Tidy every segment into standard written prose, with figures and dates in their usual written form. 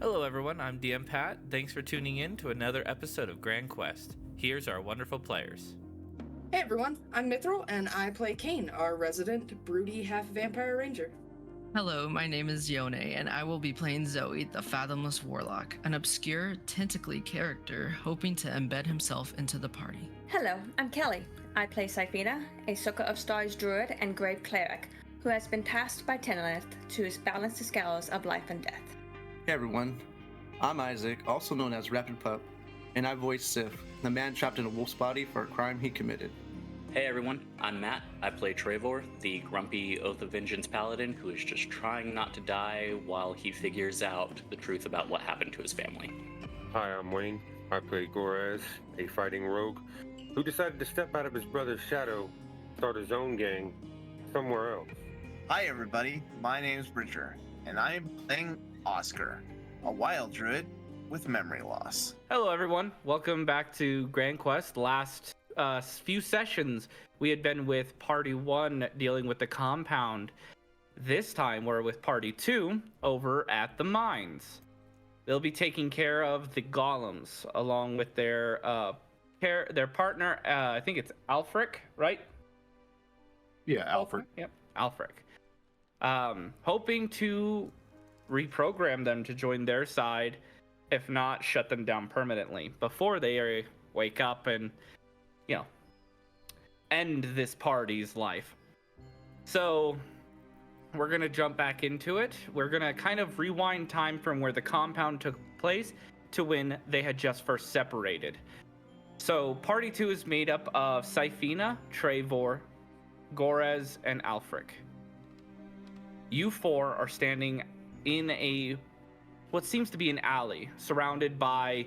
Hello everyone, I'm DM Pat. Thanks for tuning in to another episode of Grand Quest. Here's our wonderful players. Hey everyone, I'm Mithril, and I play Kane, our resident broody half-vampire ranger. Hello, my name is Yone, and I will be playing Zoe, the Fathomless Warlock, an obscure, tentacly character hoping to embed himself into the party. Hello, I'm Kelly. I play Syphina, a Sucker of Stars druid and grave cleric, who has been tasked by Tenelith to balance the scales of life and death. Hey everyone, I'm Isaac, also known as Rapid Pup, and I voice Sif, the man trapped in a wolf's body for a crime he committed. Hey everyone, I'm Matt. I play Trevor, the grumpy Oath of Vengeance paladin who is just trying not to die while he figures out the truth about what happened to his family. Hi, I'm Wayne. I play Gorez, a fighting rogue who decided to step out of his brother's shadow, start his own gang somewhere else. Hi everybody, my name's Bridger, and I am playing Oscar, a wild druid with memory loss. Hello everyone, welcome back to Grand Quest. Last few sessions we had been with Party 1 dealing with the compound. This time we're with Party 2 over at the mines. They'll be taking care of the golems along with their partner, I think it's Alfric, right? Yeah, Alfred. Yep, Alfric. Hoping to reprogram them to join their side, if not shut them down permanently before they wake up and, end this party's life. So we're going to jump back into it. We're going to kind of rewind time from where the compound took place to when they had just first separated. So Party 2 is made up of Syphina, Trevor, Gorez, and Alfric. You four are standing in what seems to be an alley surrounded by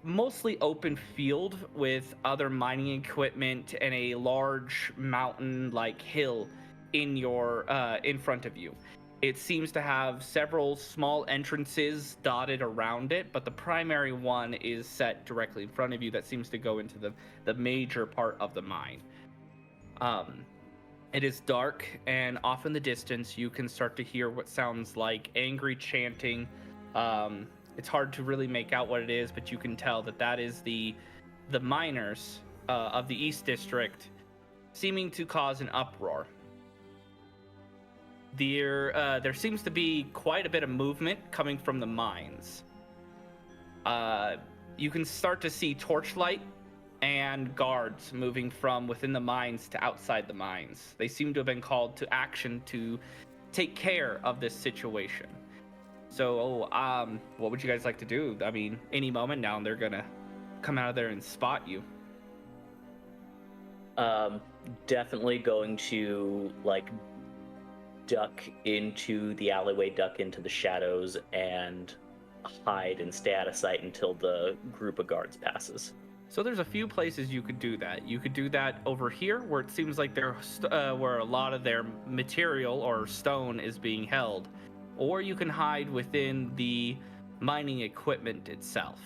mostly open field with other mining equipment and a large mountain-like hill in front of you. It seems to have several small entrances dotted around it, but the primary one is set directly in front of you that seems to go into the major part of the mine. It is dark, and off in the distance you can start to hear what sounds like angry chanting. It's hard to really make out what it is, but you can tell that is the miners of the East District seeming to cause an uproar. There seems to be quite a bit of movement coming from the mines. You can start to see torchlight and guards moving from within the mines to outside the mines. They seem to have been called to action to take care of this situation. So, what would you guys like to do? I mean, any moment now, they're gonna come out of there and spot you. Definitely going to, duck into the alleyway, duck into the shadows, and hide and stay out of sight until the group of guards passes. So there's a few places you could do that. You could do that over here, where it seems like where a lot of their material or stone is being held. Or you can hide within the mining equipment itself.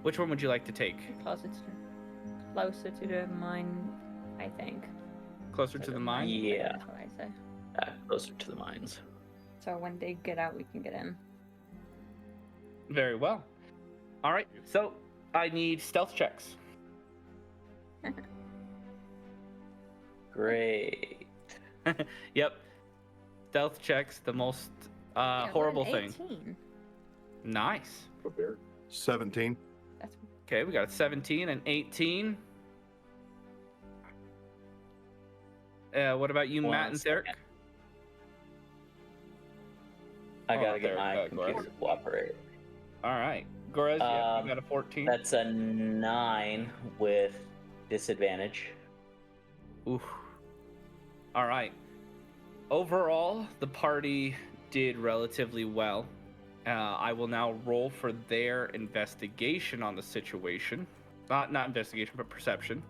Which one would you like to take? Closer to the mine, I think. Closer to the mine? Yeah. That's what I say. Closer to the mines. So when they get out, we can get in. Very well. All right, so I need stealth checks. Great. Yep. Stealth checks, the most horrible thing. 18. Nice. 17. That's Okay, we got a 17 and 18. What about you, Matt and Derek? I gotta get there, my computer Gorez. to cooperate. All right. Gorez, yeah, you got a 14. That's a 9 with disadvantage. Oof. All right. Overall, the party did relatively well. I will now roll for their investigation on the situation. Not investigation, but perception.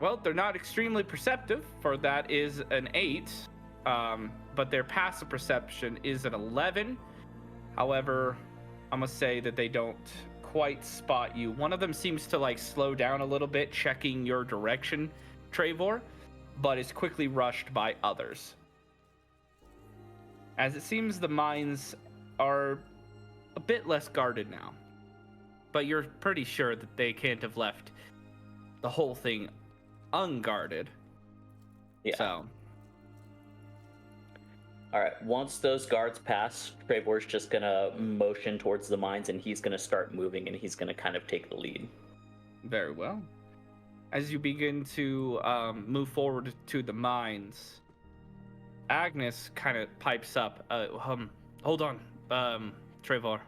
Well, they're not extremely perceptive, for that is an 8. But their passive perception is an 11. However, I must say that they don't quite spot you. One of them seems to slow down a little bit, checking your direction, Trevor. but is quickly rushed by others. As it seems the mines are a bit less guarded now, but you're pretty sure that they can't have left the whole thing unguarded. Yeah. So, All right. Once those guards pass, Trevor's just gonna motion towards the mines, and he's gonna start moving, and he's gonna kind of take the lead. very well. As you begin to move forward to the mines, Agnes kind of pipes up. Hold on, Trevor.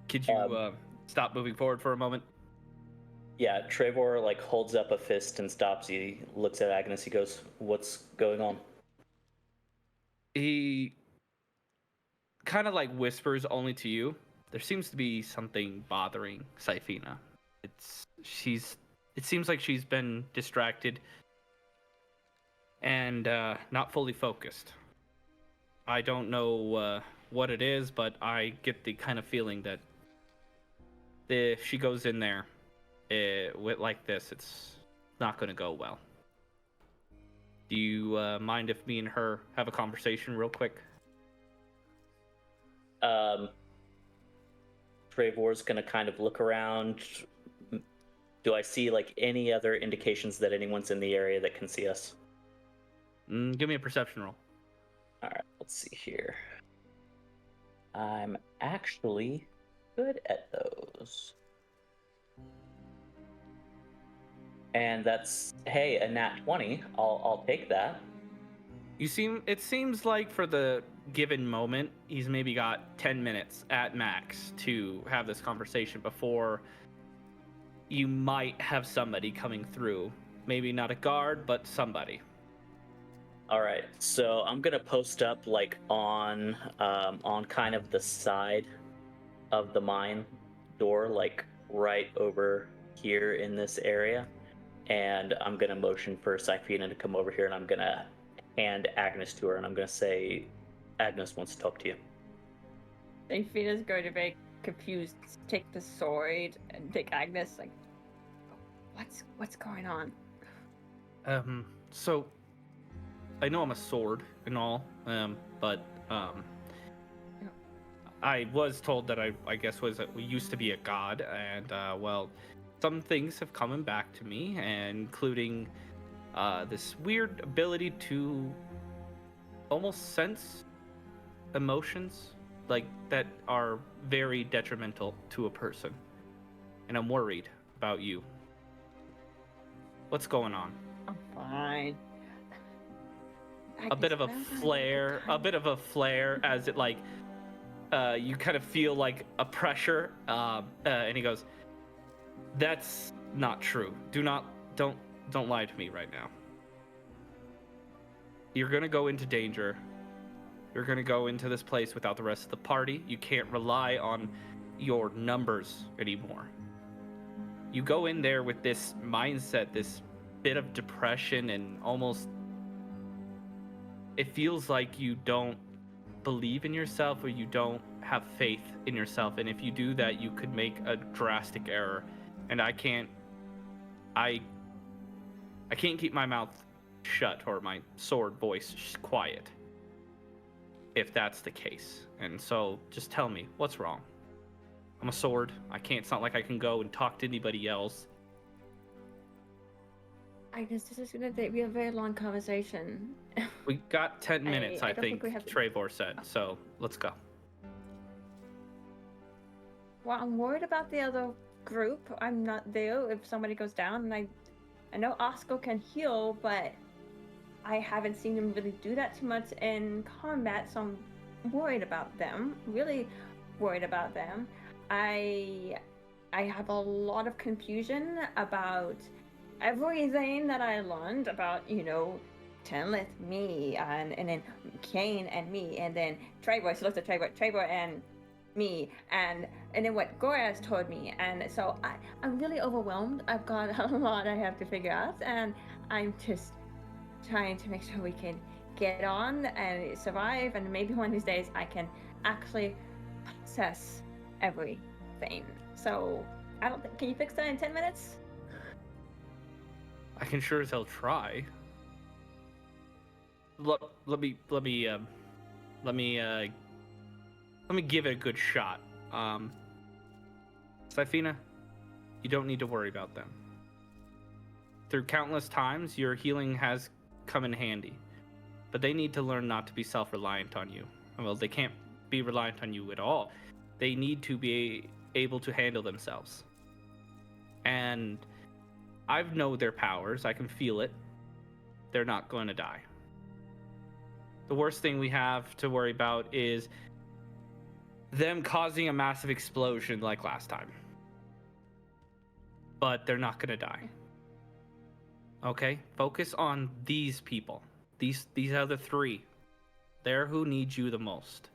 Could you stop moving forward for a moment? Yeah, Trevor like holds up a fist and stops. He looks at Agnes. He goes, "What's going on?" He kind of like whispers only to you. There seems to be something bothering Saifina. It seems like she's been distracted and not fully focused. I don't know what it is, but I get the kind of feeling that if she goes in there with like this, it's not going to go well. Do you mind if me and her have a conversation real quick? Trevor's gonna kind of look around. Do I see like any other indications that anyone's in the area that can see us? Give me a perception roll. All right, let's see here. I'm actually good at those. And that's, hey, a nat 20. I'll take that. It seems like for the given moment, he's maybe got 10 minutes at max to have this conversation before you might have somebody coming through. Maybe not a guard, but somebody. All right, so I'm gonna post up like on kind of the side of the mine door, like right over here in this area, and I'm gonna motion for Saifina to come over here, and I'm gonna hand Agnes to her, and I'm gonna say, Agnes wants to talk to you. Saifina's going to be confused, take the sword, and take Agnes, like, what's going on? So I know I'm a sword and all, but I was told that I guess we used to be a god, and well, some things have come back to me, and including this weird ability to almost sense emotions like that are very detrimental to a person, and I'm worried about you. What's going on? I'm fine. A bit of a flare as it like you kind of feel like a pressure, and he goes, that's not true. Don't lie to me right now. You're gonna go into danger. You're gonna go into this place without the rest of the party. You can't rely on your numbers anymore. You go in there with this mindset, this bit of depression, and almost it feels like you don't believe in yourself, or you don't have faith in yourself, and if you do that, you could make a drastic error. And I can't keep my mouth shut or my sword voice quiet if that's the case. And so just tell me, what's wrong? I'm a sword. It's not like I can go and talk to anybody else. I guess this is gonna be a very long conversation. We got 10 minutes, I don't think we have to- Trevor said. So let's go. Well, I'm worried about the other group. I'm not there if somebody goes down, and I know Oscar can heal, but I haven't seen him really do that too much in combat, so I'm worried about them. Really worried about them. I have a lot of confusion about everything that I learned about, Tenlith, me, and then Kane and me, and then Trevor. She looks at Trevor and me, and then what Goraz told me, and so I'm really overwhelmed. I've got a lot I have to figure out, and I'm just trying to make sure we can get on and survive, and maybe one of these days I can actually process everything. So I don't think, can you fix that in 10 minutes? I can sure as hell try. Let me give it a good shot. Syphina, you don't need to worry about them. Through countless times, your healing has come in handy, but they need to learn not to be self-reliant on you. Well, they can't be reliant on you at all. They need to be able to handle themselves. And I know their powers. I can feel it. They're not going to die. The worst thing we have to worry about is them causing a massive explosion like last time. But they're not going to die. Okay? Focus on these people. These other three. They're who need you the most.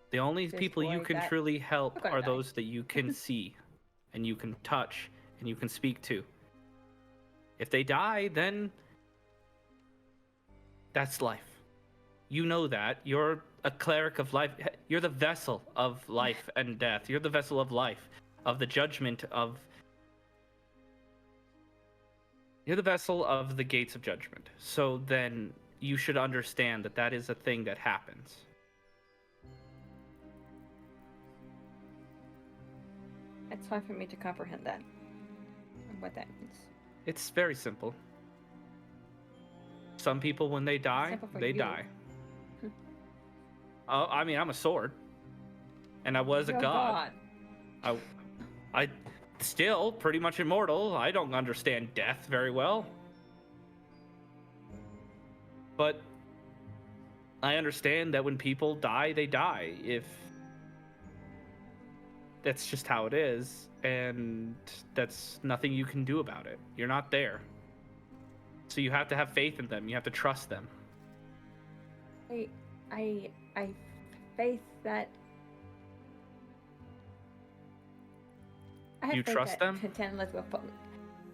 The only This people you boy can that- truly help We're gonna are die. those that you can see and you can touch and you can speak to. If they die, then that's life. You know that. You're a cleric of life. You're the vessel of life and death. You're the vessel of life, of the judgment of... You're the vessel of the gates of judgment. So then you should understand that that is a thing that happens. It's hard for me to comprehend that. And what that means. It's very simple. Some people, when they die, Simple for they you. die. I mean, I'm a sword. And I was a You're god. I still pretty much immortal. I don't understand death very well. But I understand that when people die, they die. If that's just how it is, and that's nothing you can do about it. You're not there. So you have to have faith in them. You have to trust them. I faith that. I have You faith trust that them? Tenlith will.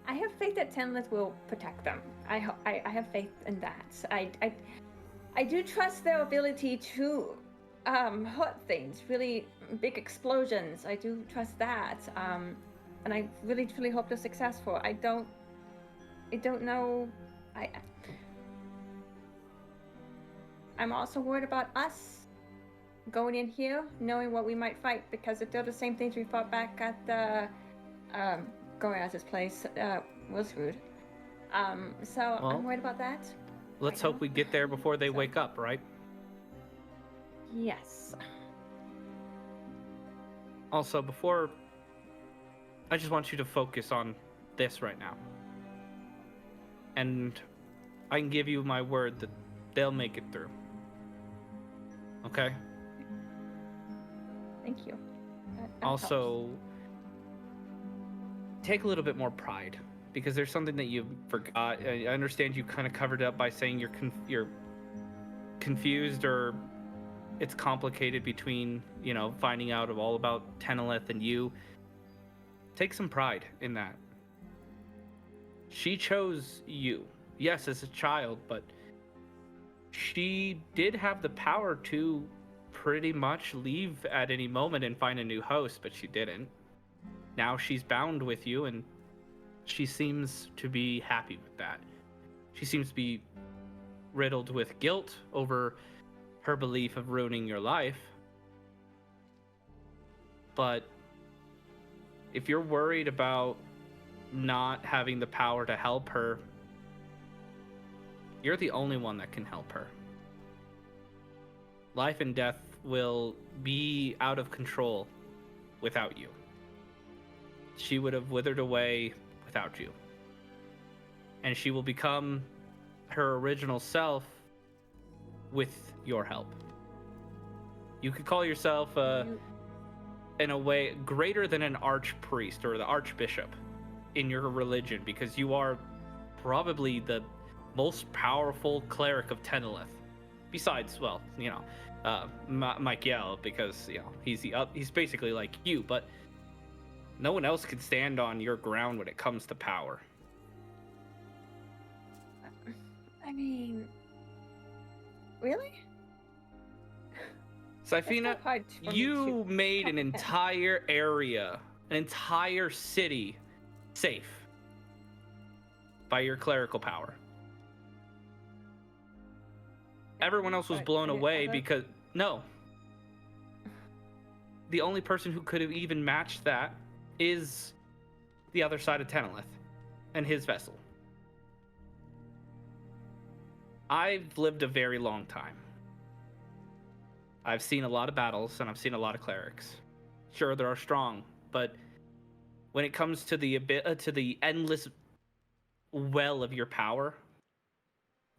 I have faith that Tenlith will protect them. I have faith in that. I do trust their ability to hurt things, really big explosions. I do trust that. And I really truly hope they're successful. I don't know. I'm also worried about us going in here, knowing what we might fight, because if they're the same things we fought back at the Goraz's place, was rude. So Well, I'm worried about that. Let's right hope now. we get there before they So- wake up, right? Yes. Also, before... I just want you to focus on this right now. And I can give you my word that they'll make it through. Okay? Thank you. That Also, take a little bit more pride, because there's something that you forgot. I understand you kind of covered up by saying you're confused, or it's complicated between, finding out all about Tenelith and you. Take some pride in that. She chose you, yes, as a child, but she did have the power to pretty much leave at any moment and find a new host, but she didn't. Now she's bound with you, and she seems to be happy with that. She seems to be riddled with guilt over her belief of ruining your life. But if you're worried about not having the power to help her, you're the only one that can help her. Life and death will be out of control without you. She would have withered away without you. And she will become her original self with your help. You could call yourself, in a way, greater than an archpriest or the archbishop in your religion, because you are probably the most powerful cleric of Tenelith. Besides, well, Michael, because he's basically like you, but no one else can stand on your ground when it comes to power. I mean, really? Syphina, It's so hard for me you to made an comprehend. entire area, an entire city safe by your clerical power. Everyone else was But blown any away other- because no. The only person who could have even matched that is the other side of Tenelith and his vessel. I've lived a very long time. I've seen a lot of battles and I've seen a lot of clerics. Sure, they are strong, but when it comes to the endless well of your power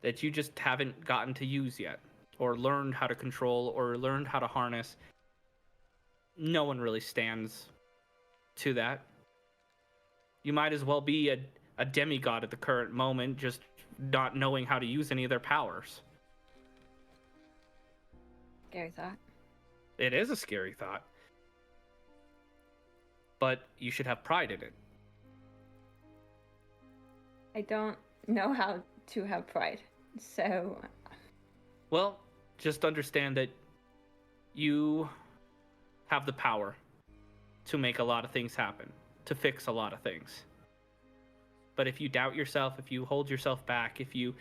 that you just haven't gotten to use yet, or learned how to control, or learned how to harness, no one really stands to that. You might as well be a demigod at the current moment, just not knowing how to use any of their powers. Scary thought. It is a scary thought. But you should have pride in it. I don't know how to have pride, so Well, just understand that you have the power to make a lot of things happen, to fix a lot of things. But if you doubt yourself, if you hold yourself back, if you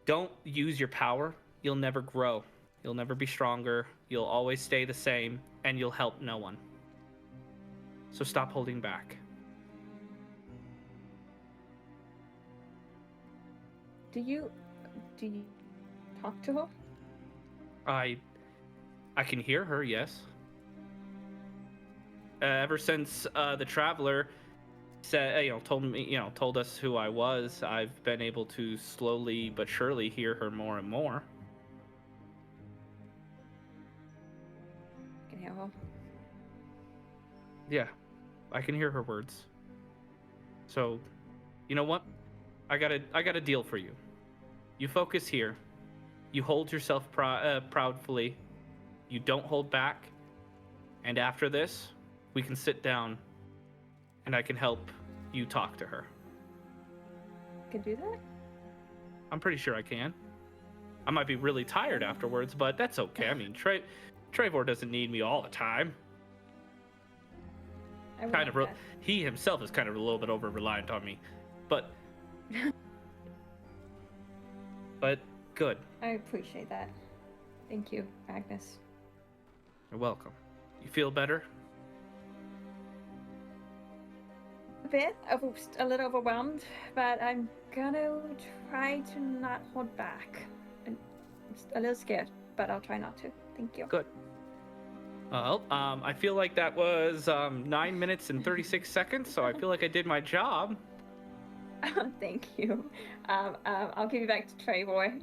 don't use your power, you'll never grow. You'll never be stronger. You'll always stay the same, and you'll help no one. So stop holding back. do you talk to her? I can hear her, yes. Ever since the traveler said, told us who I was, I've been able to slowly but surely hear her more and more. Can you hear her? Yeah, I can hear her words. So, you know what? I got a deal for you. You focus here. You hold yourself proudly. You don't hold back. And after this, we can sit down and I can help you talk to her. Can do that? I'm pretty sure I can. I might be really tired afterwards, but that's okay. I mean, Trevor doesn't need me all the time. I would Kind of, like that. he himself is kind of a little bit over reliant on me, but good. I appreciate that. Thank you, Agnes. You're welcome. You feel better? A bit, a little overwhelmed, but I'm gonna try to not hold back. I'm a little scared, but I'll try not to. Thank you. Good. Well, I feel like that was 9 minutes and 36 seconds, so I feel like I did my job. Thank you. I'll give you back to Trevor.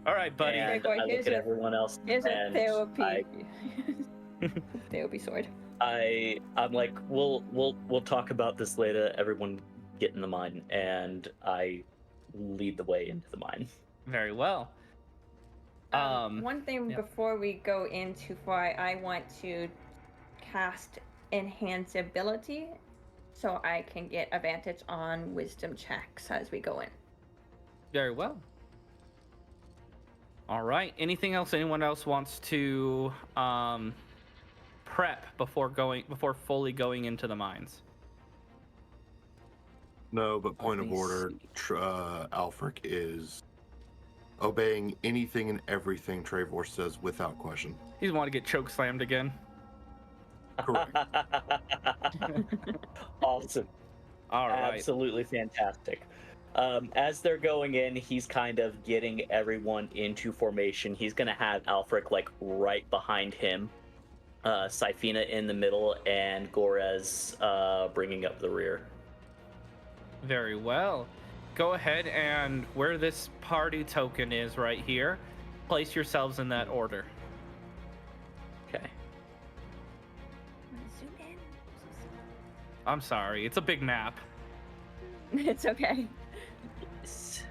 All right, buddy. And Trevor, I look here's at a- everyone else, Here's a and therapy. Therapy sword. I'm like, we'll talk about this later. Everyone get in the mine, and I lead the way into the mine. Very well. One thing yeah. before we go into fly, I want to cast enhance ability so I can get advantage on wisdom checks as we go in. Very well. All right. Anything else anyone else wants to prep before fully going into the mines? No, but point of Let me order, Alfric is obeying anything and everything Trevor says without question. He's want to get choke slammed again. Correct. Awesome. All right. Absolutely fantastic. As they're going in, he's kind of getting everyone into formation. He's going to have Alfric like right behind him, Syphina in the middle, and Gorez bringing up the rear. Very well. Go ahead and where this party token is right here, place yourselves in that order. Okay. Zoom in. I'm sorry. It's a big map. It's okay. Yes.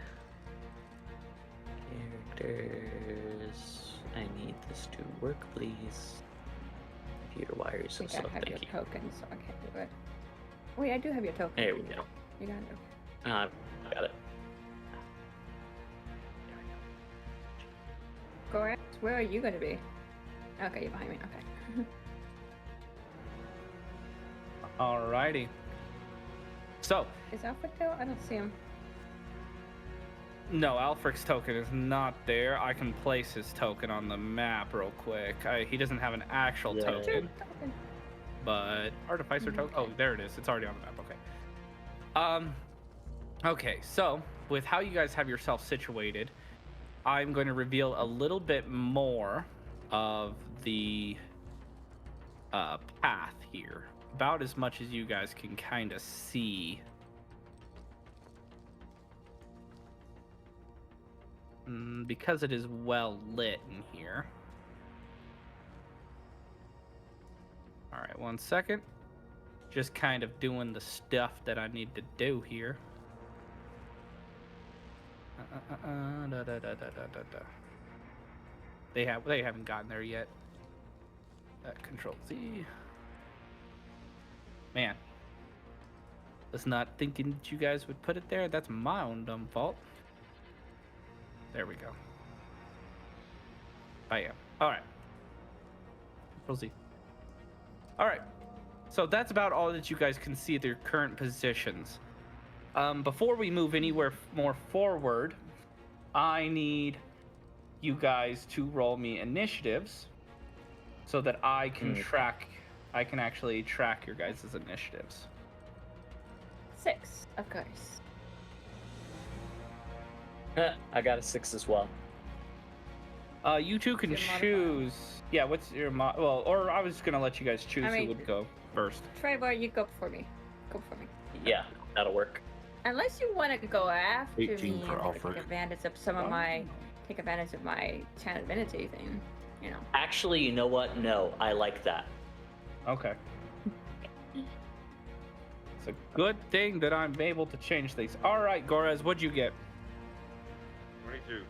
Characters. I need this to work, please. Computer, why are you I so think slow? I have your Thank you. token, so I can't do it. Wait, I do have your token. There we go. You got it. I got it. Gorax, where are you going to be? Okay, you're behind me. Okay. Alrighty. So, Is Alfred there? I don't see him. no, Alfric's token is not there. I can place his token on the map real quick. He doesn't have an actual Yeah. token, but Artificer token. Oh, there it is. It's already on the map. Okay. Okay. So, with how you guys have yourself situated, I'm going to reveal a little bit more of the path here. About as much as you guys can kind of see. Because it is well lit in here. All right, 1 second. Just kind of doing the stuff that I need to do here. They haven't gotten there yet. Control Z. Man, was not thinking that you guys would put it there. That's my own dumb fault. There we go. Bam. All right. Control Z. All right. So that's about all that you guys can see at their current positions. Before we move anywhere more forward, I need you guys to roll me initiatives so that I can actually track your guys' initiatives. 6, of course. I got a 6 as well. You two can What's your choose. Yeah, what's your well, or I was gonna let you guys choose I mean- who would go first. Trevor, you go before me. Go before me. Yeah, that'll work. Unless you want to go after 18 me for and Alfred. take advantage of take advantage of my channel divinity thing, you know. Actually, you know what? No, I like that. Okay. It's a good thing that I'm able to change things. All right, Gorez, what'd you get? 22.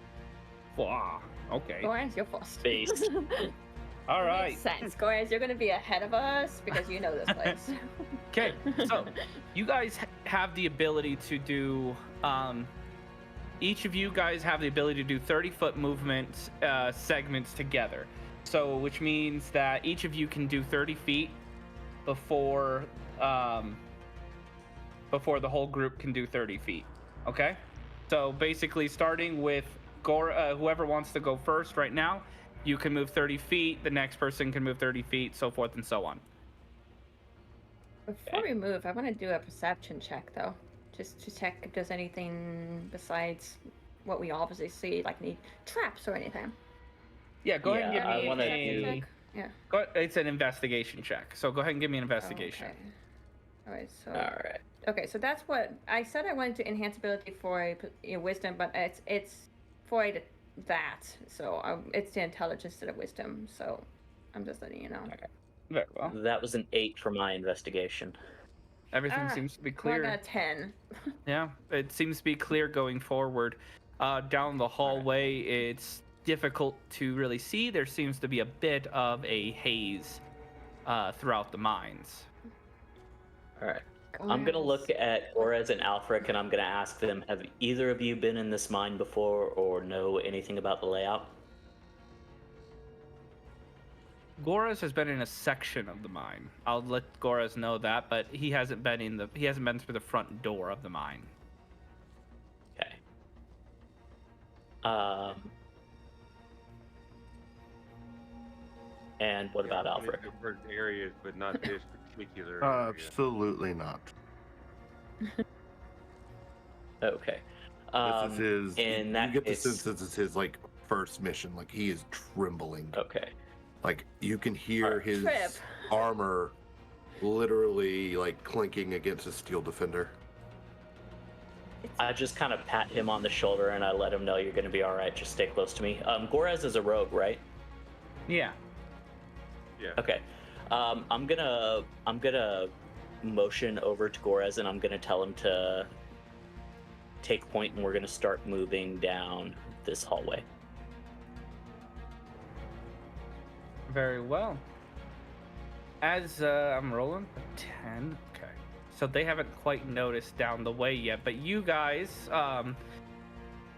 Wow. Okay. Goraz, you're first. Based. All right. Makes sense. Goraz, you're gonna be ahead of us because you know this place. Okay. So, you guys have the ability to do. Each of you guys have the ability to do 30-foot movement segments together. So, which means that each of you can do 30 feet before the whole group can do 30 feet. Okay. So basically, starting with whoever wants to go first right now, you can move 30 feet. The next person can move 30 feet, so forth and so on. Before we move, I want to do a perception check though, just to check if there's anything besides what we obviously see, like any traps or anything. Yeah, go ahead and give I me wanna a. do- Yeah. It's an investigation check. So go ahead and give me an investigation. Okay. All right. So. All right. Okay, so that's what I said. I wanted to enhance ability for wisdom, but it's for that. So it's the intelligence instead of wisdom. So I'm just letting you know. Okay. Very well. That was an 8 for my investigation. Everything seems to be clear. I got a 10. Yeah, it seems to be clear going forward. Down the hallway, it's difficult to really see. There seems to be a bit of a haze throughout the mines. All right. I'm going to look at Orez and Alfric, and I'm going to ask them, have either of you been in this mine before or know anything about the layout? Goraz has been in a section of the mine. I'll let Goraz know that, but he hasn't been through the front door of the mine. Okay. And what about Alfric? Different areas, but not this particular area. Absolutely not. Okay. This is his. in you that get case- the sense this is his like first mission. Like he is trembling. Okay. Like you can hear Alright. his Trip. armor literally like clinking against a steel defender. I just kind of pat him on the shoulder and I let him know you're going to be all right. Just stay close to me. Gorez is a rogue, right? Yeah. Yeah. Okay. I'm gonna motion over to Gorez and I'm gonna tell him to take point and we're gonna start moving down this hallway. Very well. As I'm rolling a 10. Okay. So they haven't quite noticed down the way yet, but you guys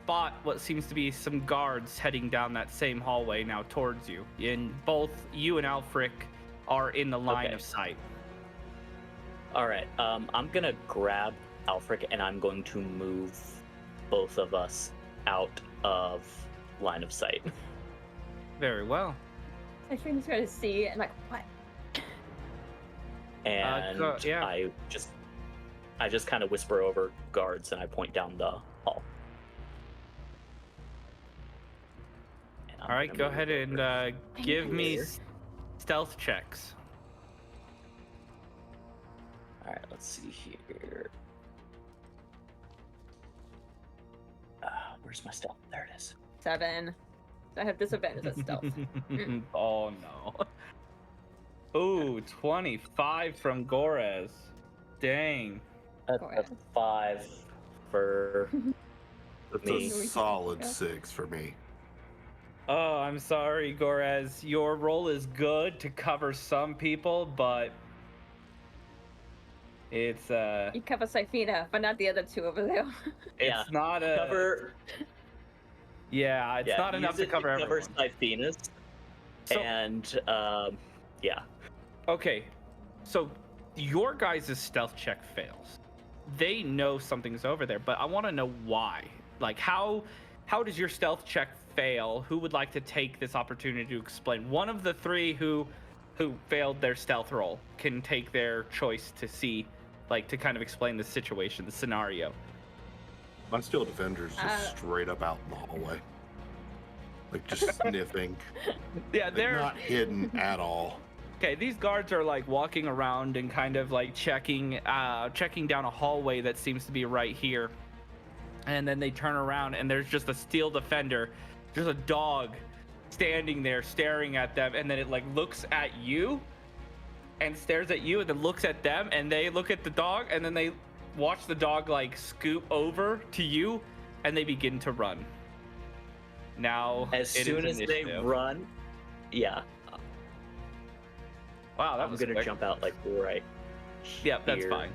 spot what seems to be some guards heading down that same hallway now towards you. And both you and Alfric are in the line Okay. of sight. All right. I'm gonna grab Alfric and I'm going to move both of us out of line of sight. Very well. I think he's going to see and like, what? And yeah. I just kind of whisper over guards and I point down the hall. And I'm All right, gonna go move ahead and over give me here. stealth checks. All right, let's see here. Where's my stealth? There it is. 7. I have disadvantage at stealth. Oh no. Ooh, 25 from Gorez. Dang. That's a 5 for That's me. a solid 6 for me. Oh, I'm sorry, Gorez. Your role is good to cover some people, but it's You cover Syphina, but not the other two over there. Yeah, it's not a cover. Yeah, it's not enough to cover everyone. Syphinas. So, And yeah. okay, so your guys' stealth check fails. They know something's over there, but I want to know why. Like, how does your stealth check fail? Who would like to take this opportunity to explain? One of the three who failed their stealth roll can take their choice to see, like, to kind of explain the situation, the scenario. My steel defender's just straight up out in the hallway. Like, just sniffing. Yeah, Like, they're not hidden at all. Okay, these guards are like walking around and kind of like checking down a hallway that seems to be right here. And then they turn around and there's just a steel defender, just a dog standing there staring at them, and then it like looks at you and stares at you and then looks at them and they look at the dog and then they watch the dog like scoop over to you and they begin to run. Now, As soon as they run, yeah. Wow, that I'm was gonna quick. jump out like right. Yep, that's here. fine.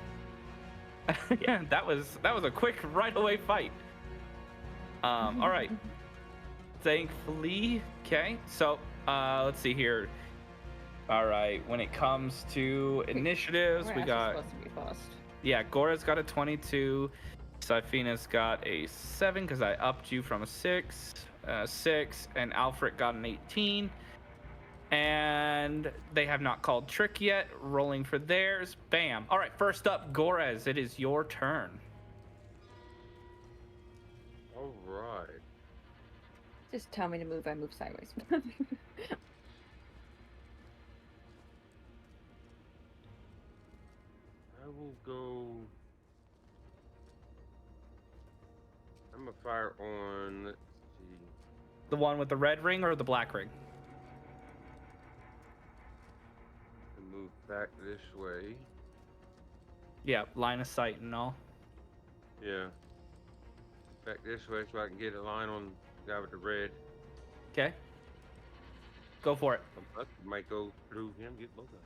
Yeah. that was a quick right away fight. All right. Thankfully, okay. So, let's see here. All right, when it comes to initiatives, we got supposed to be fast. yeah, Gora's got a 22. Syphina's got a 7 because I upped you from a 6, and Alfred got an 18. And they have not called trick yet. Rolling for theirs. Bam. All right, first up, Gorez. It is your turn. All right. Just tell me to move, I move sideways. I will go. I'm gonna fire on. Let's see. The one with the red ring or the black ring? Move back this way. Yeah, line of sight and all. Yeah. Back this way so I can get a line on the guy with the red. Okay. Go for it. I might go through him, get both of them.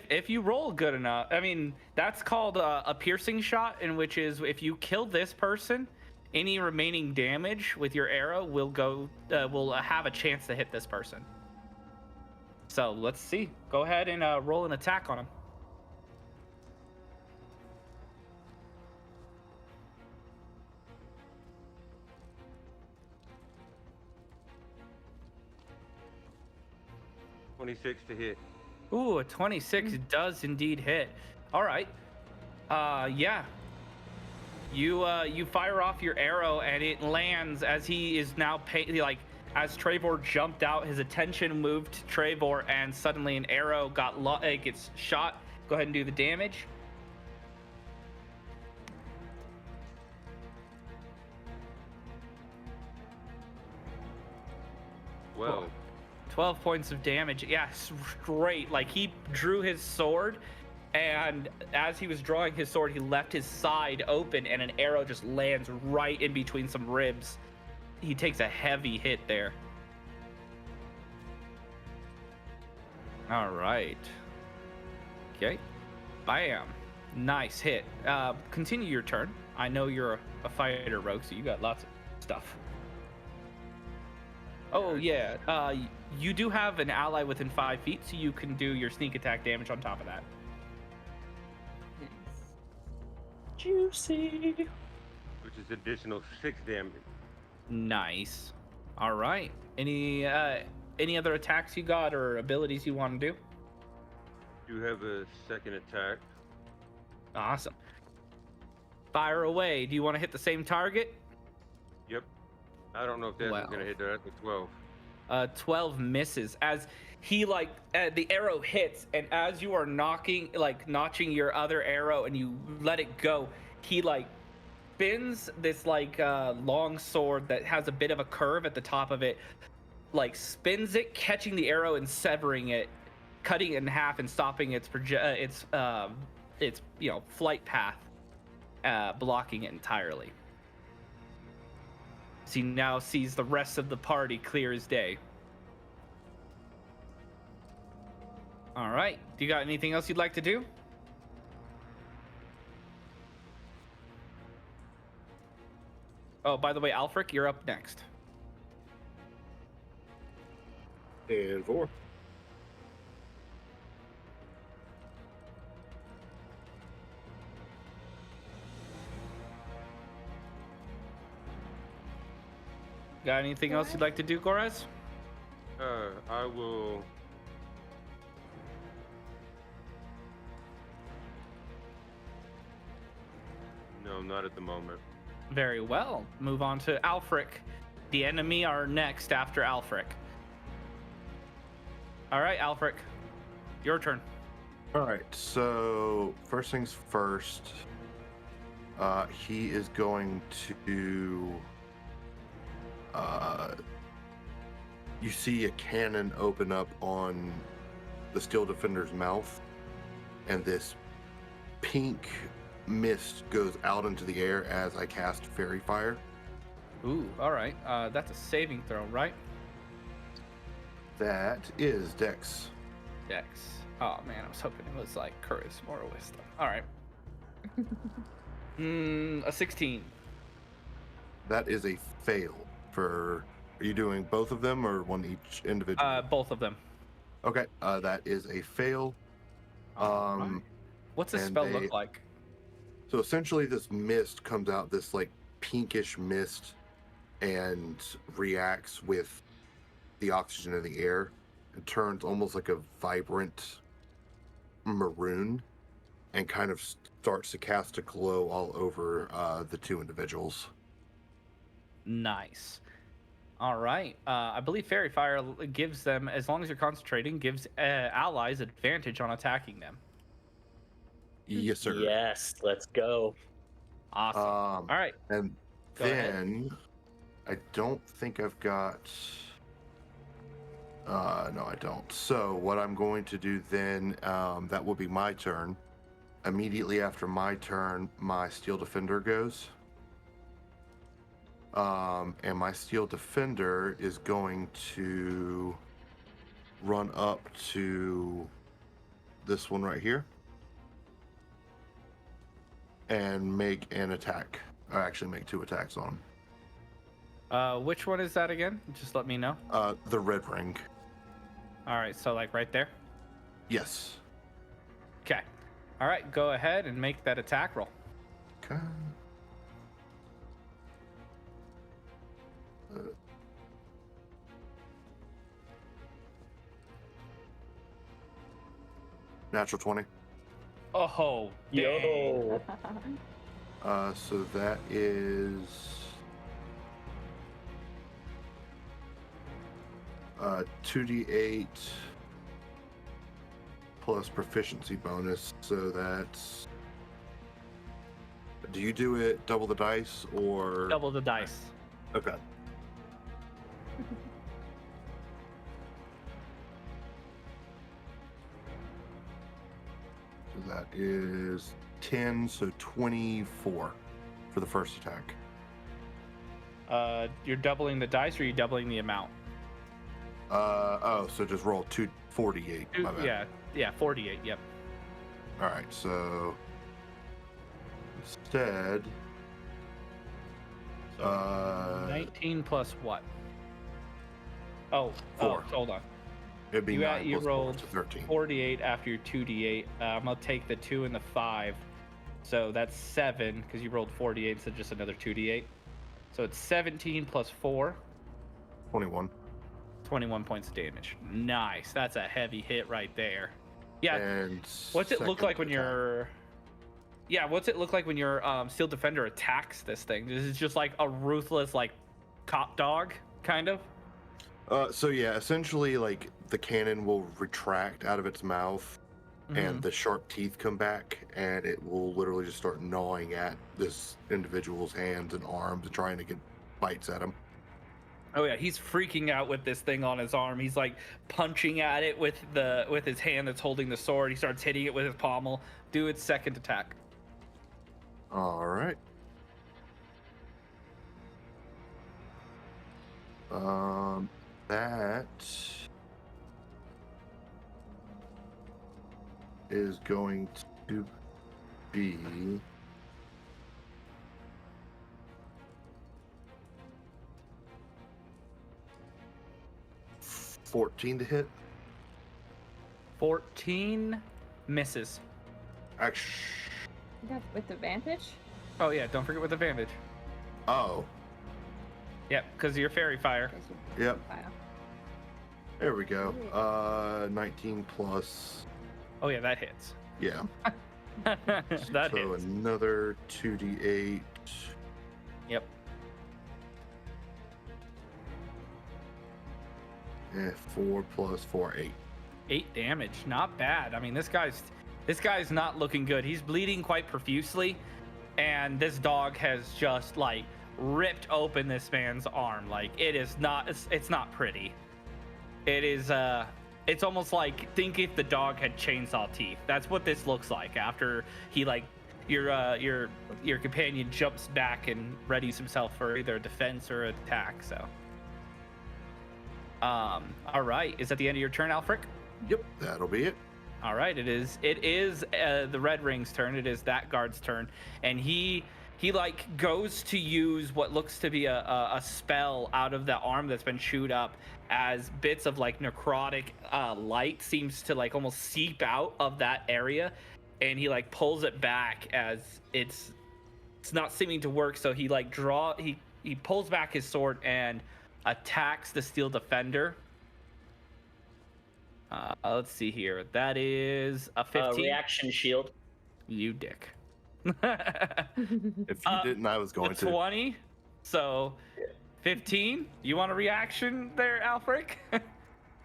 If you roll good enough, I mean, that's called a piercing shot, in which is if you kill this person, any remaining damage with your arrow will have a chance to hit this person. So let's see. Go ahead and roll an attack on him. $26 to hit. Ooh, a 26 does indeed hit. All right. Yeah. You fire off your arrow and it lands as he is now as Trevor jumped out, his attention moved to Trevor and suddenly an arrow gets shot. Go ahead and do the damage. Well, 12 points of damage. Yeah, straight. Like he drew his sword, and as he was drawing his sword, he left his side open, and an arrow just lands right in between some ribs. He takes a heavy hit there. All right. Okay. Bam. Nice hit. Continue your turn. I know you're a fighter, Rogue, so you got lots of stuff. Oh, yeah. You do have an ally within 5 feet, so you can do your sneak attack damage on top of that. Juicy. which is additional 6 damage. Nice. All right. Any other attacks you got or abilities you want to do? Do have a second attack. Awesome. Fire away. Do you want to hit the same target? Yep. I don't know if that's Wow. gonna hit that. That's a 12. 12 misses as he the arrow hits, and as you are notching your other arrow and you let it go, he spins this long sword that has a bit of a curve at the top of it, spins it, catching the arrow and severing it, cutting it in half and stopping its flight path, blocking it entirely. So he now sees the rest of the party clear as day. All right. Do you got anything else you'd like to do? Oh, by the way, Alfric, you're up next. And 4. Got anything else you'd like to do, Gorez? I will. No, not at the moment. Very well. Move on to Alfric. The enemy are next after Alfric. All right, Alfric, your turn. All right, so first things first, he is going to. You see a cannon open up on the Steel Defender's mouth, and this pink mist goes out into the air as I cast Fairy Fire. Ooh, all right. That's a saving throw, right? That is Dex. Dex. Oh man, I was hoping it was charisma or wisdom. All right. A 16. That is a fail. Are you doing both of them or one each individual? Both of them. Okay, that is a fail. Right. What's the and spell look like? So essentially, this mist comes out, this pinkish mist, and reacts with the oxygen in the air. It turns almost like a vibrant maroon, and kind of starts to cast a glow all over the two individuals. Nice. All right. I believe Fairy Fire gives them, as long as you're concentrating, gives allies advantage on attacking them. Yes, sir. Yes, let's go. Awesome. All right. And Go then I don't think I've got. No, I don't. So what I'm going to do then, that will be my turn. Immediately after my turn, my Steel Defender goes. And my Steel Defender is going to run up to this one right here and make an attack. Or actually make 2 attacks on him. Which one is that again? Just let me know. The red ring. All right. So right there. Yes. Okay. All right. Go ahead and make that attack roll. Okay. Natural 20. Oh, Yo. So that is 2d8 plus proficiency bonus. So that's. Do you do it double the dice or double the dice. Okay. So that is 10, so 24 for the first attack. You're doubling the dice, or are you doubling the amount? So just roll 248. My bad. Yeah, 48. Yep. All right, so instead, 19 plus what? Oh, 4. Hold on. It'd be 9 You plus 4, rolled so 13. 48 after your 2d8. I'm gonna take the 2 and the 5. So that's 7 because you rolled 4d8, so just another 2d8. So it's 17 plus 4, 21. 21 points of damage. Nice. That's a heavy hit right there. Yeah. And What's it look second like when attack. your What's it look like when your Steel Defender attacks this thing? This is just like a ruthless like cop dog kind of. So yeah, essentially like the cannon will retract out of its mouth and the sharp teeth come back and it will literally just start gnawing at this individual's hands and arms and trying to get bites at him. Oh yeah, he's freaking out with this thing on his arm. He's like punching at it with his hand that's holding the sword. He starts hitting it with his pommel. Do its second attack. All right. That is going to be 14 to hit. 14 misses. Actually, That's with advantage. Oh yeah, don't forget with advantage. oh, Yep, because you're fairy fire. Yep. Wow. there we go. 19 plus, Oh yeah, that hits. yeah. That So hits. another 2d8. Yep. 4 plus 4, 8. 8 damage, not bad. I mean, this guy's not looking good. He's bleeding quite profusely, and this dog has just like ripped open this man's arm. Like it's not pretty. It is it's almost like think if the dog had chainsaw teeth. That's what this looks like after he like your companion jumps back and readies himself for either defense or attack. So all right, is that the end of your turn, Alfric? Yep, that'll be it. All right, it is the Red Ring's turn. It is that guard's turn, and he like goes to use what looks to be a spell out of the arm that's been chewed up, as bits of like necrotic light seems to like almost seep out of that area, and he like pulls it back as it's not seeming to work. So he like he pulls back his sword and attacks the Steel Defender. Let's see here. That is a 15. Reaction shield. You dick. If you didn't, I was going The to. 20. So 15. You want a reaction there, Alfric?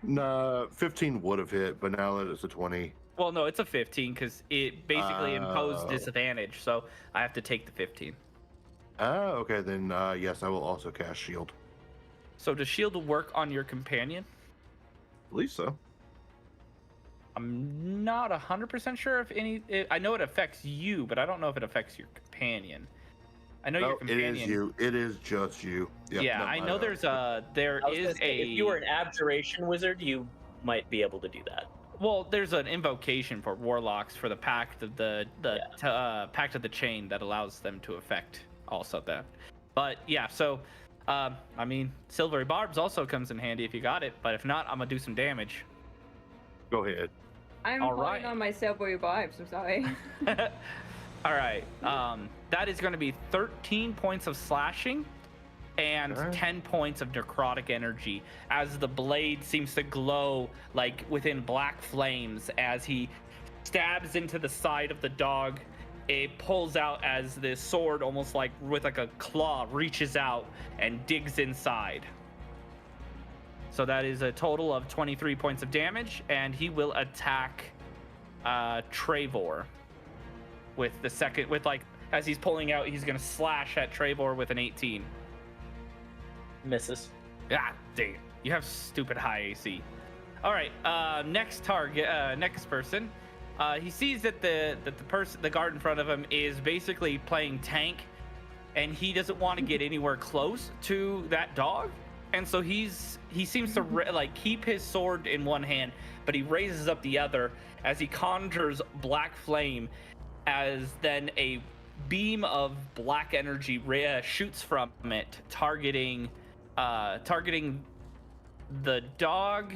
No, 15 would have hit, but now that it's a 20. Well, no, it's a 15 because it basically imposed Oh. disadvantage. So I have to take the 15. Oh, okay, then yes, I will also cast shield. So does shield work on your companion? I believe so. I'm not 100% sure if I know it affects you, but I don't know if it affects your companion. I know your No, it companion. is you. It is just you. Yep, Yeah, no, I know there I was is gonna say, a. if you were an abjuration wizard, you might be able to do that. Well, there's an invocation for warlocks for the pact of the pact of the chain that allows them to affect also that. But yeah, so I mean, silvery barbs also comes in handy if you got it. But if not, I'm gonna do some damage. Go ahead. I'm All holding right. on my silvery vibes. I'm sorry. All right, that is going to be 13 points of slashing and Okay. 10 points of necrotic energy as the blade seems to glow like within black flames as he stabs into the side of the dog. It pulls out as the sword, almost like with like a claw, reaches out and digs inside. So that is a total of 23 points of damage, and he will attack Trevor with the second, with like as he's pulling out, he's gonna slash at Trevor with an 18. Misses. Ah, dang it. You have stupid high AC. All right, next target, next person. He sees that the guard in front of him is basically playing tank, and he doesn't want to get anywhere close to that dog, and so he seems to like keep his sword in one hand, but he raises up the other as he conjures black flame, as then a beam of black energy shoots from it, targeting the dog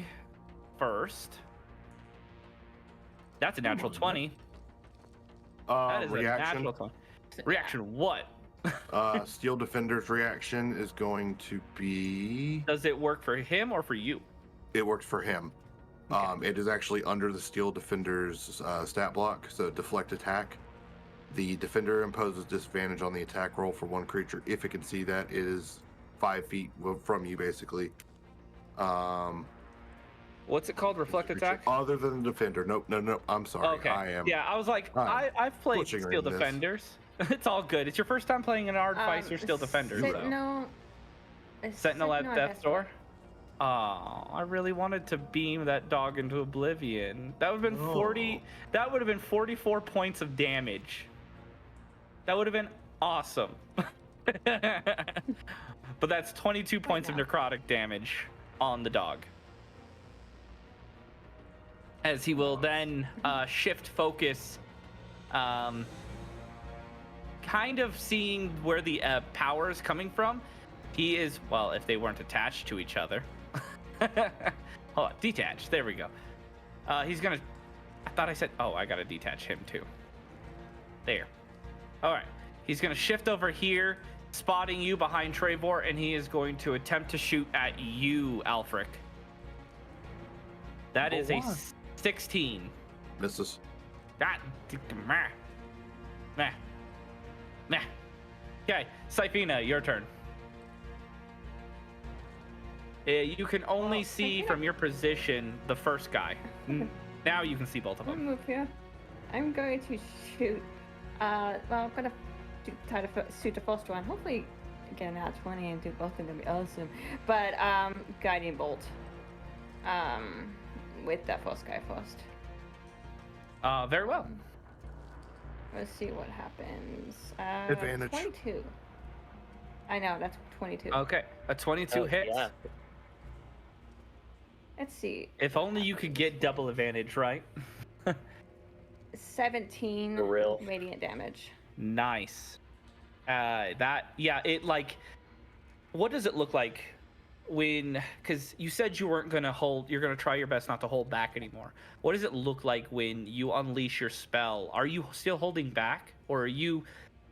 first. That's a natural 20. That is a Reaction. natural 20. Reaction what? Steel Defender's reaction is going to be. Does it work for him or for you? It works for him. Okay. It is actually under the Steel Defender's stat block, so deflect attack. The Defender imposes disadvantage on the attack roll for one creature if it can see that. It is 5 feet from you, basically. What's it called? Reflect attack? Other than the Defender. Nope, no. I'm sorry. Okay. I am. Yeah, I was like, I'm I've played butchering Steel this. Defenders. It's all good. It's your first time playing an Artificer Steel Defender. So. Sentinel Sentinel at Death's Door? Oh, I really wanted to beam that dog into oblivion. That would have been 40. That would have been 44 points of damage. That would have been awesome. But that's 22 points of necrotic damage on the dog. As he will then shift focus, kind of seeing where the power is coming from. He is, well, if they weren't attached to each other. Hold on, detach. There we go. He's gonna. I thought I said. Oh, I gotta detach him too. There. All right. He's gonna shift over here, spotting you behind Trevor, and he is going to attempt to shoot at you, Alfric. That is a 16. Misses. That. Meh. Okay, Syphina, your turn. You can only see from your position the first guy. Now you can see both of I'm them. gonna move here. I'm going to shoot. Well, I'm gonna try to shoot the first one. Hopefully, get an out 20 and do both of them. Be awesome. But guiding bolt. With that first guy first. Very well. Let's see what happens. Advantage. 22. I know, that's 22. Okay, a 22 hits. Yeah. Let's see. If only you could get double advantage, right? 17 For real. radiant damage. Nice. It like, what does it look like when, because you said you weren't gonna hold, you're gonna try your best not to hold back anymore. What does it look like when you unleash your spell? Are you still holding back, or are you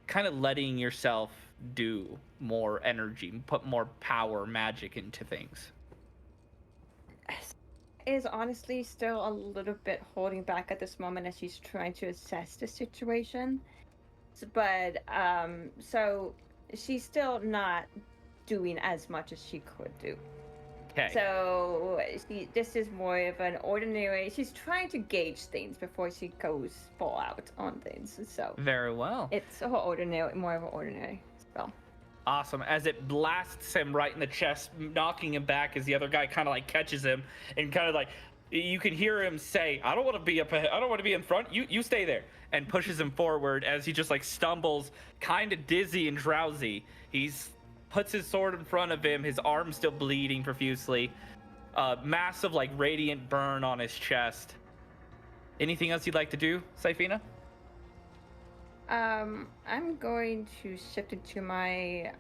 kind of letting yourself do more energy, put more power, magic into things? Is honestly still a little bit holding back at this moment as she's trying to assess the situation. But so she's still not doing as much as she could do. Okay. So this is more of an ordinary. She's trying to gauge things before she goes full out on things. So Very well. it's her ordinary, more of an ordinary spell. Awesome. As it blasts him right in the chest, knocking him back as the other guy kind of like catches him and kind of like, you can hear him say, I don't want to be up ahead. I don't want to be in front. You stay there. And pushes him forward as he just like stumbles, kind of dizzy and drowsy. He's puts his sword in front of him, his arm still bleeding profusely. Massive like radiant burn on his chest. Anything else you'd like to do, Syphina? I'm going to shift into my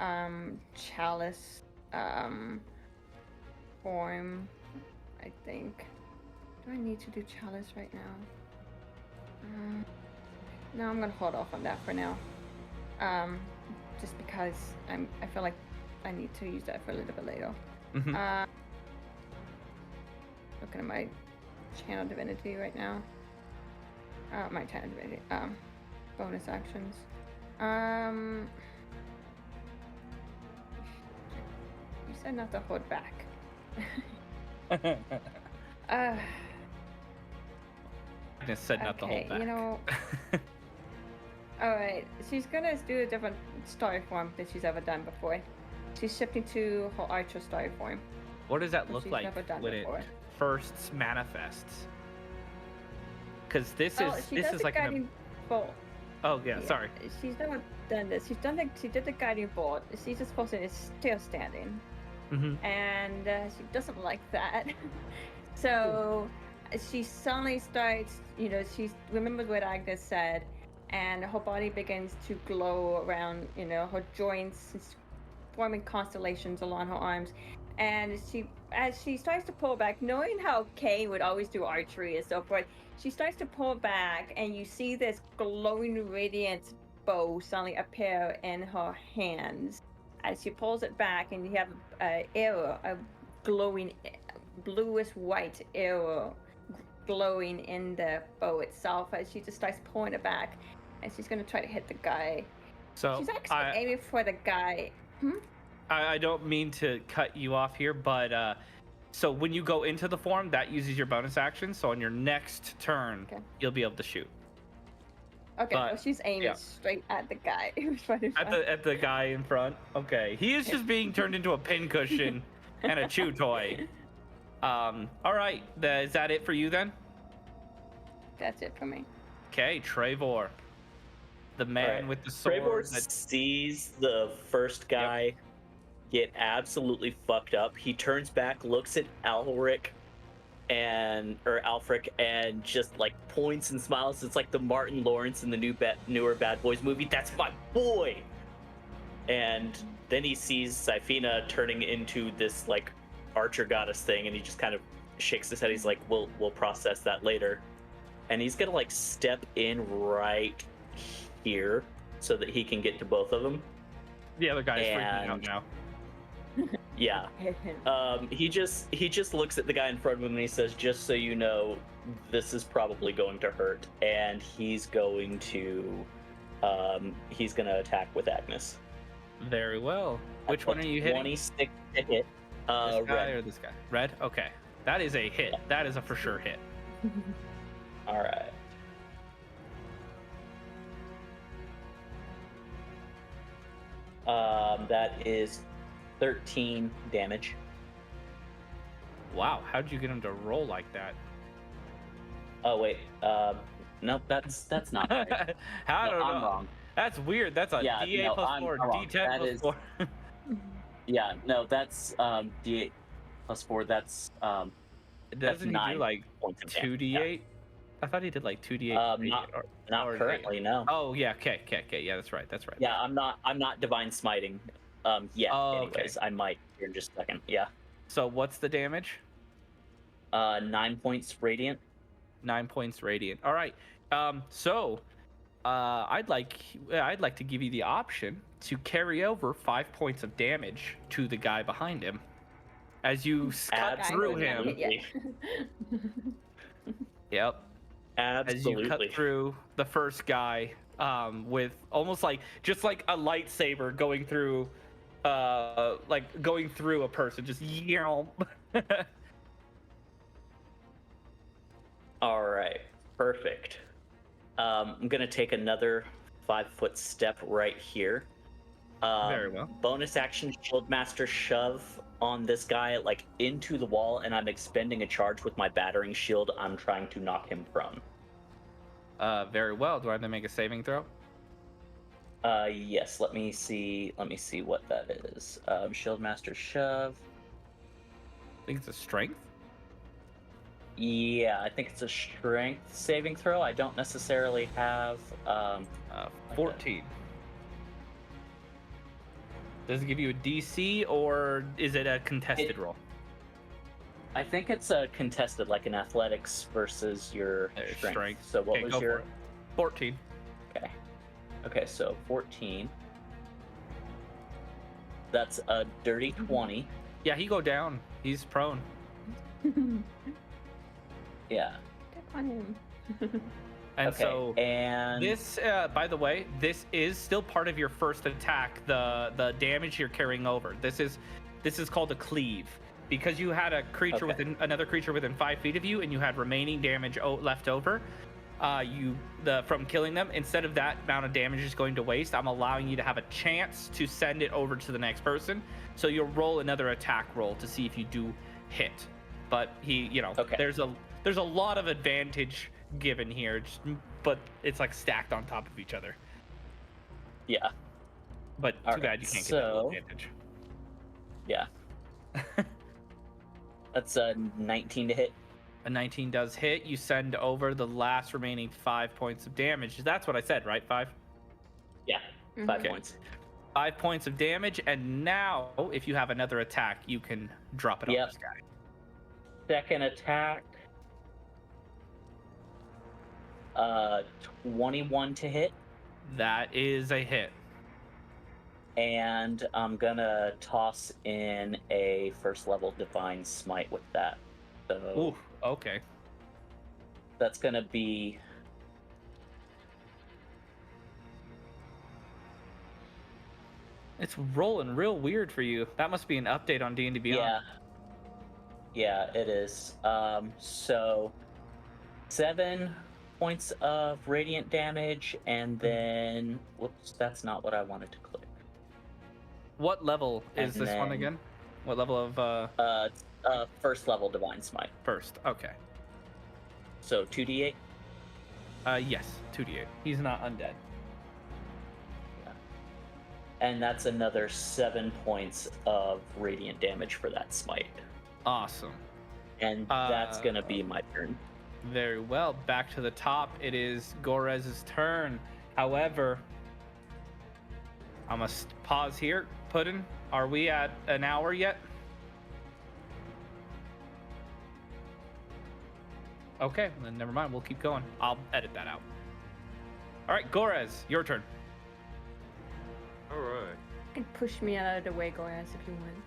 chalice form, I think. Do I need to do chalice right now? No, I'm gonna hold off on that for now. Just because I feel like I need to use that for a little bit later. Mm-hmm. Looking at my channel divinity right now. My channel divinity. Bonus actions. You said not to hold back. Just said not to hold back. You know. Alright, she's gonna do a different story form than she's ever done before. She's shifting to her archer story form. What does that Which look she's like never done when before. it first manifests? Because this She is does the like guiding bolt. Oh yeah, sorry. She's never done this. She did the guiding bolt. She's just supposed to is still standing, Mm-hmm. and she doesn't like that. So she suddenly starts. She remembers what Agnes said, and her body begins to glow around. Her joints forming constellations along her arms. And as she starts to pull back, knowing how Kay would always do archery and so forth, she starts to pull back, and you see this glowing, radiant bow suddenly appear in her hands. As she pulls it back, and you have an arrow, a glowing, bluish white arrow glowing in the bow itself. As she just starts pulling it back, and she's going to try to hit the guy. So She's actually aiming for the guy. I don't mean to cut you off here, but so when you go into the form, that uses your bonus action. So on your next turn, you'll be able to shoot. Okay, well, she's aiming straight at the guy who's running at the guy in front. Okay, he is just being turned into a pincushion and a chew toy. All right, is that it for you then? That's it for me. Okay, Trevor, the man with the sword. Trevor sees the first guy get absolutely fucked up. He turns back, looks at Alfric and just like points and smiles. It's like the Martin Lawrence in the newer Bad Boys movie. That's my boy. And then he sees Syphina turning into this like archer goddess thing, and he just kind of shakes his head. He's like, we'll process that later. And he's gonna like step in right here so that he can get to both of them. The other guy is freaking out now. Yeah. He just looks at the guy in front of him and he says, just so you know, this is probably going to hurt. And he's going to attack with Agnes. Very well. Which one are you hitting? 26 to hit. This guy Red. or this guy? Red? Okay. That is a hit. That is a for sure hit. All right. That is 13 damage. Wow, how'd you get him to roll like that? Oh wait, nope, that's not right. I don't know. I'm wrong. That's weird. That's a D8 plus 4, D10 plus 4. Yeah, no, that's D8 plus 4. That's Doesn't he 9 do like points of 2d8? damage. I thought he did like 2d8. Not currently, no. Oh yeah, okay, yeah, that's right. Yeah, I'm not divine smiting. Yeah. Anyways, I might here in just a second. Yeah. So what's the damage? 9 points radiant. 9 points radiant. All right. So I'd like to give you the option to carry over 5 points of damage to the guy behind him as you cut through him. Yep. Absolutely. As you cut through the first guy, with almost like just like a lightsaber going through a person, just yell. All right, perfect. I'm gonna take another 5-foot step right here. Very well. Bonus action Shieldmaster shove on this guy like into the wall, and I'm expending a charge with my battering shield. I'm trying to knock him prone. Very well. Do I have to make a saving throw? Yes. Let me see what that is. Shieldmaster shove. I think it's a strength. Yeah, I think it's a strength saving throw. I don't necessarily have 14. Does it give you a DC, or is it a contested roll? I think it's a contested, like an athletics versus your strength. So what was your 14? Okay, so 14. That's a dirty 20. Yeah, he go down. He's prone. Yeah. on him. And Okay, so and this, by the way, this is still part of your first attack. The damage you're carrying over. This is called a cleave, because you had a creature within another creature within 5 feet of you, and you had remaining damage left over. From killing them. Instead of that amount of damage just going to waste, I'm allowing you to have a chance to send it over to the next person. So you'll roll another attack roll to see if you do hit. But there's a lot of advantage given here, but it's like stacked on top of each other. Yeah. But too bad you can't get that advantage. Yeah. That's a 19 to hit. A 19 does hit. You send over the last remaining 5 points of damage. That's what I said, right? 5? Yeah, 5 points. 5 points of damage, and now if you have another attack, you can drop it on Yep. this guy. Second attack. 21 to hit. That is a hit. And I'm gonna toss in a first level divine smite with that. So Ooh, okay. that's gonna be It's rolling real weird for you. That must be an update on D&D Beyond. yeah, it is. So 7 points of radiant damage, and then whoops, that's not what I wanted to click. What level is And this one then- again? What level of First level divine smite. first? Okay. So 2d8. Yes, 2d8. He's not undead. And that's another 7 points of radiant damage for that smite. Awesome. And that's gonna be my turn. Very well. Back to the top. It is Gorez's turn. However, I must pause here. Puddin', are we at an hour yet? Okay, then never mind. We'll keep going. I'll edit that out. All right, Gorez, your turn. All right. You can push me out of the way, Goras, if you want.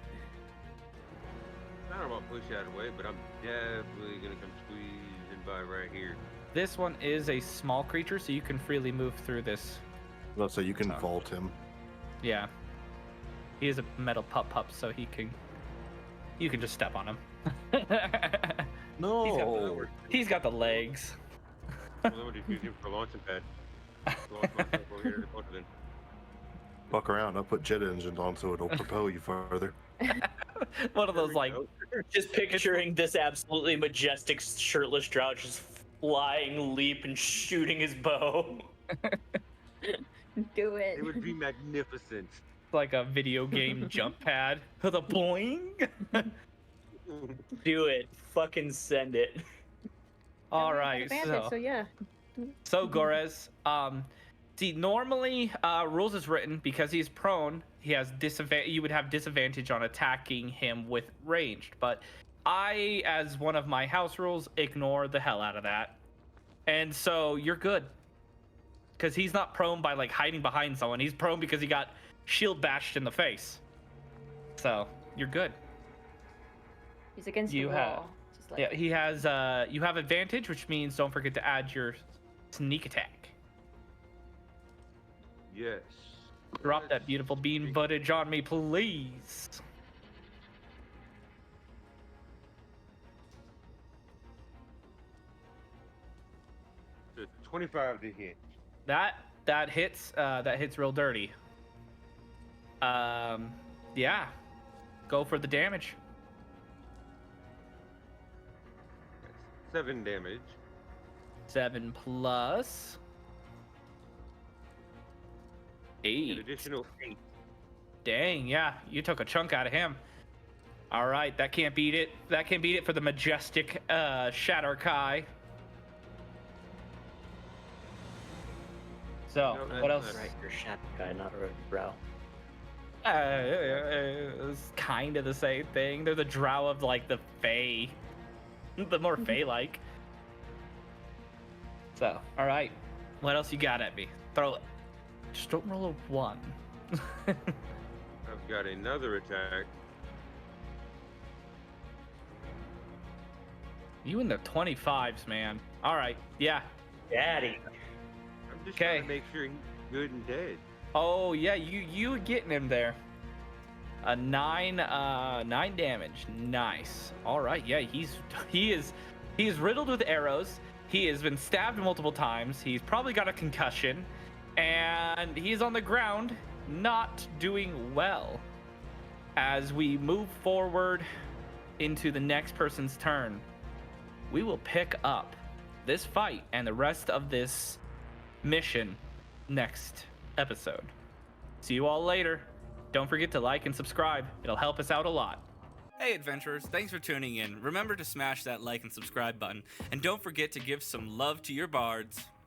I don't want to push you out of the way, but I'm definitely gonna come squeezing by right here. This one is a small creature, so you can freely move through this. Well, so you can Oh. vault him. Yeah. He is a metal pup, so you can just step on him. No. He's got the legs. Well, then we'll just use him for a launching pad. Launch myself over here to both of them. Fuck around. I'll put jet engines on so it'll propel you further. One of There those we like go. Just picturing this absolutely majestic shirtless drow just flying leap and shooting his bow. Do it. It would be magnificent. like a video game jump pad. The boing. Do it. Fucking send it. All Yeah, we got right, advantage, so yeah. So Gorez, see, normally rules is written because he's prone. He has disadvantage. You would have disadvantage on attacking him with ranged, but I, as one of my house rules, ignore the hell out of that, and so you're good. Because he's not prone by like hiding behind someone. He's prone because he got shield bashed in the face. So you're good. He's against You the have- wall. Just like, Yeah, he has. You have advantage, which means don't forget to add your sneak attack. Yes. Drop that beautiful bean footage on me, please. The 25 to hit. That hits. That hits real dirty. Yeah. Go for the damage. 7 damage. 7 plus An 8. additional 8. Dang, yeah, you took a chunk out of him. All right, that can't beat it. That can't beat it for the majestic Shatter Kai. So, No, what that's else? not Right, you're a shadow guy, not a drow. It's kind of the same thing. They're the drow of like the Fae, the more Fae-like. So, all right, what else you got at me? Throw it. Just don't roll a 1. I've got another attack. You in the 25s, man. All right, yeah. Daddy. I'm just trying Okay. to make sure he's good and dead. Oh yeah, you getting him there. A 9 damage. Nice. All right, yeah, he is riddled with arrows. He has been stabbed multiple times. He's probably got a concussion, and he's on the ground, not doing well. As we move forward into the next person's turn, we will pick up this fight and the rest of this mission next episode. See you all later. Don't forget to like and subscribe. It'll help us out a lot. Hey adventurers, thanks for tuning in. Remember to smash that like and subscribe button, and don't forget to give some love to your bards.